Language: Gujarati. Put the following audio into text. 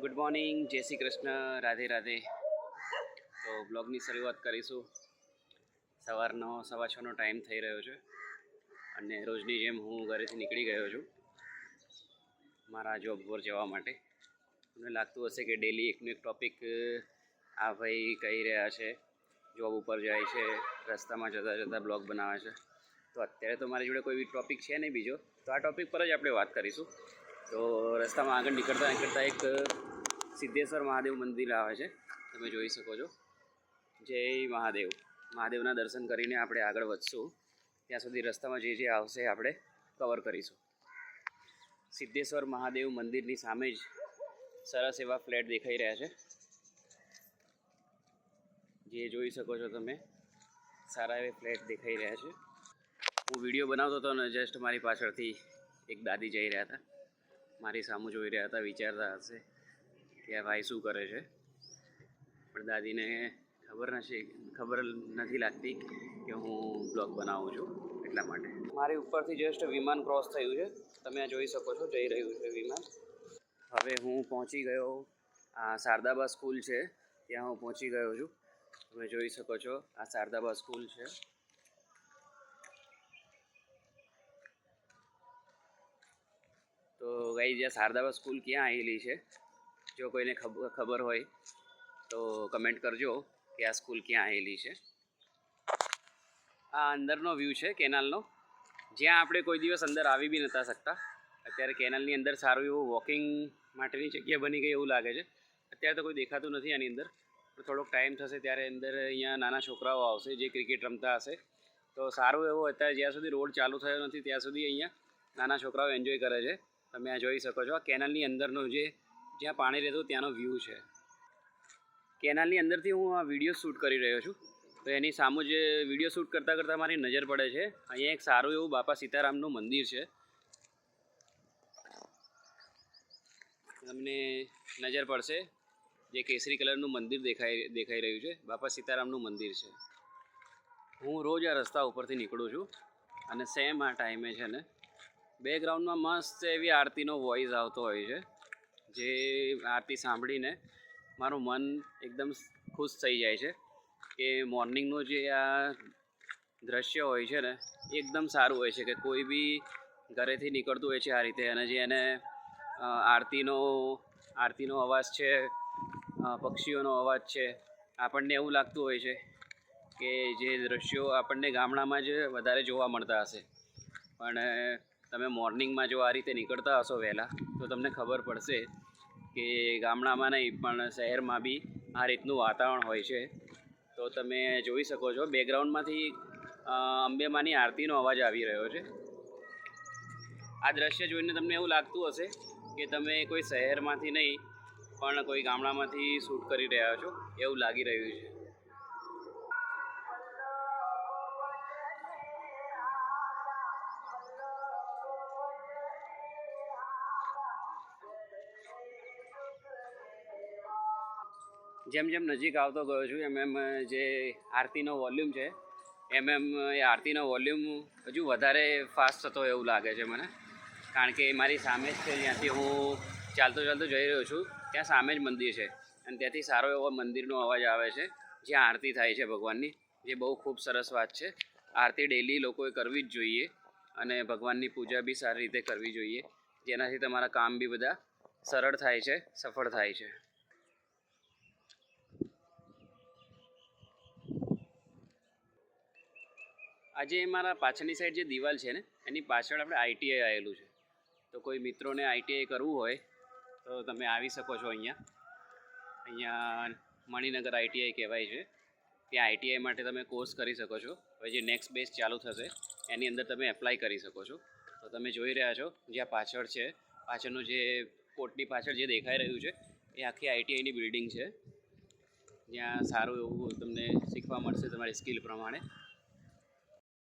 ગુડ મોર્નિંગ, જય શ્રી કૃષ્ણ, રાધે રાધે. તો બ્લોગની શરૂઆત કરીશું. સવારનો 6:15નો ટાઈમ થઈ રહ્યો છે અને રોજની જેમ હું ઘરેથી નીકળી ગયો છું મારા જોબ પર જવા માટે. મને લાગતું હશે કે ડેલી એકનો એક ટૉપિક આ ભાઈ કહી રહ્યા છે, જોબ ઉપર જાય છે, રસ્તામાં જતાં જતાં બ્લોગ બનાવે છે. તો અત્યારે તો મારી જોડે કોઈ બી ટૉપિક છે નહીં બીજો, તો આ ટૉપિક પર જ આપણે વાત કરીશું. તો રસ્તામાં આગળ નીકળતા એક સિદ્ધેશ્વર મહાદેવ મંદિર આવે છે, તમે જોઈ શકો છો. જય મહાદેવ. મહાદેવના દર્શન કરીને આપણે આગળ વધશું. ત્યાં સુધી રસ્તામાં જે આવશે આપણે કવર કરીશું. સિદ્ધેશ્વર મહાદેવ મંદિરની સામે જ સરસ એવા ફ્લેટ દેખાઈ રહ્યા છે, જે જોઈ શકો છો તમે. સારા એવા ફ્લેટ દેખાઈ રહ્યા છે. હું વિડીયો બનાવતો હતો ને જસ્ટ મારી પાછળથી એક દાદી જઈ રહ્યા હતા, મારી સામું જોઈ રહ્યા હતા. વિચારતા હશે કે આ ભાઈ શું કરે છે, પણ દાદીને ખબર નથી લાગતી કે હું બ્લોગ બનાવું છું, એટલા માટે. મારી ઉપરથી જસ્ટ વિમાન ક્રોસ થયું છે, તમે આ જોઈ શકો છો. જઈ રહ્યું છે વિમાન. હવે હું પહોંચી ગયો. આ શારદાબા સ્કૂલ છે, ત્યાં હું પહોંચી ગયો છું. તમે જોઈ શકો છો, આ શારદાબા સ્કૂલ છે. તો ગાઈઝ, આ શારદાબા સ્કૂલ ક્યાં આવેલી છે, જો કોઈને ખબર હોય તો કમેન્ટ કરજો કે આ સ્કૂલ ક્યાં આવેલી છે. આ અંદરનો વ્યૂ છે કેનાલનો, જ્યાં આપણે કોઈ દિવસ અંદર આવી બી નહોતા શકતા. અત્યારે કેનાલની અંદર સારું એવું વોકિંગ માટેની જગ્યા બની ગઈ એવું લાગે છે. અત્યારે તો કોઈ દેખાતું નથી આની અંદર, પણ થોડોક ટાઈમ થશે ત્યારે અંદર અહીંયા નાના છોકરાઓ આવશે જે ક્રિકેટ રમતા હશે. તો સારું એવું અત્યારે જ્યાં સુધી રોડ ચાલુ થયો નથી ત્યાં સુધી અહીંયા નાના છોકરાઓ એન્જોય કરે છે. તમે આ જોઈ શકો છો. આ કેનાલની અંદરનો જ્યાં પાણી રહેતું ત્યાંનો વ્યૂ છે. કેનાલની અંદરથી હું આ વિડીયો શૂટ કરી રહ્યો છું, તો એની સામું જ વિડીયો શૂટ કરતાં મારી નજર પડે છે અહીંયા એક સારું એવું બાપા સીતારામનું મંદિર છે. તમને નજર પડશે, જે કેસરી કલરનું મંદિર દેખાઈ રહ્યું છે, બાપા સીતારામનું મંદિર છે. હું રોજ આ રસ્તા ઉપરથી નીકળું છું અને સેમ આ ટાઈમે છે ને બેકગ્રાઉન્ડમાં મસ્ત એવી આરતીનો વોઇસ આવતો હોય છે, જે આરતી સાંભળીને મારું મન એકદમ ખુશ થઈ જાય છે. કે મોર્નિંગનું જે આ દૃશ્ય હોય છે ને એકદમ સારું હોય છે. કે કોઈ બી ઘરેથી નીકળતું હોય છે આ રીતે, અને જે એને આરતીનો અવાજ છે, પક્ષીઓનો અવાજ છે, આપણને એવું લાગતું હોય છે કે જે દૃશ્યો આપણને ગામડામાં જ વધારે જોવા મળતા હશે. પણ તમે મોર્નિંગમાં જો આ રીતે નીકળતા હશો વહેલા, તો તમને ખબર પડશે કે ગામડામાં નહીં પણ શહેરમાં બી આ રીતનું વાતાવરણ હોય છે. તો તમે જોઈ શકો છો બેકગ્રાઉન્ડમાંથી અંબેમાની આરતીનો અવાજ આવી રહ્યો છે. આ દ્રશ્ય જોઈને તમને એવું લાગતું હશે કે તમે કોઈ શહેરમાંથી નહીં પણ કોઈ ગામડામાંથી શૂટ કરી રહ્યા છો એવું લાગી રહ્યું છે. જેમ જેમ નજીક આવતો ગયો છું એમ જે આરતીનો વોલ્યુમ છે એ આરતીનો વોલ્યુમ હજુ વધારે ફાસ્ટ થતો એવું લાગે છે મને. કારણ કે મારી સામે જ છે, જ્યાંથી હું ચાલતો જઈ રહ્યો છું ત્યાં સામે જ મંદિર છે, અને ત્યાંથી સારો એવો મંદિરનો અવાજ આવે છે જ્યાં આરતી થાય છે ભગવાનની, જે બહુ ખૂબ સરસ વાત છે. આરતી ડેલી લોકોએ કરવી જ જોઈએ અને ભગવાનની પૂજા બી સારી રીતે કરવી જોઈએ, જેનાથી તમારા કામ બી બધા સરળ થાય છે, સફળ થાય છે. આજે મારા પાછળની સાઈડ જે દિવાલ છે ને એની પાછળ આપણે આઈટીઆઈ આવેલું છે. તો કોઈ મિત્રોને આઈટીઆઈ કરવું હોય તો તમે આવી શકો છો. અહીંયા મણિનગર આઈટીઆઈ કહેવાય છે. ત્યાં આઈટીઆઈ માટે તમે કોર્સ કરી શકો છો. હવે જે નેક્સ્ટ બેચ ચાલુ થશે એની અંદર તમે એપ્લાય કરી શકો છો. તો તમે જોઈ રહ્યા છો જ્યાં પાછળ છે, પાછળનું જે કોર્ટની પાછળ જે દેખાઈ રહ્યું છે એ આખી આઈટીઆઈની બિલ્ડિંગ છે, જ્યાં સારું એવું તમને શીખવા મળશે તમારી સ્કિલ પ્રમાણે.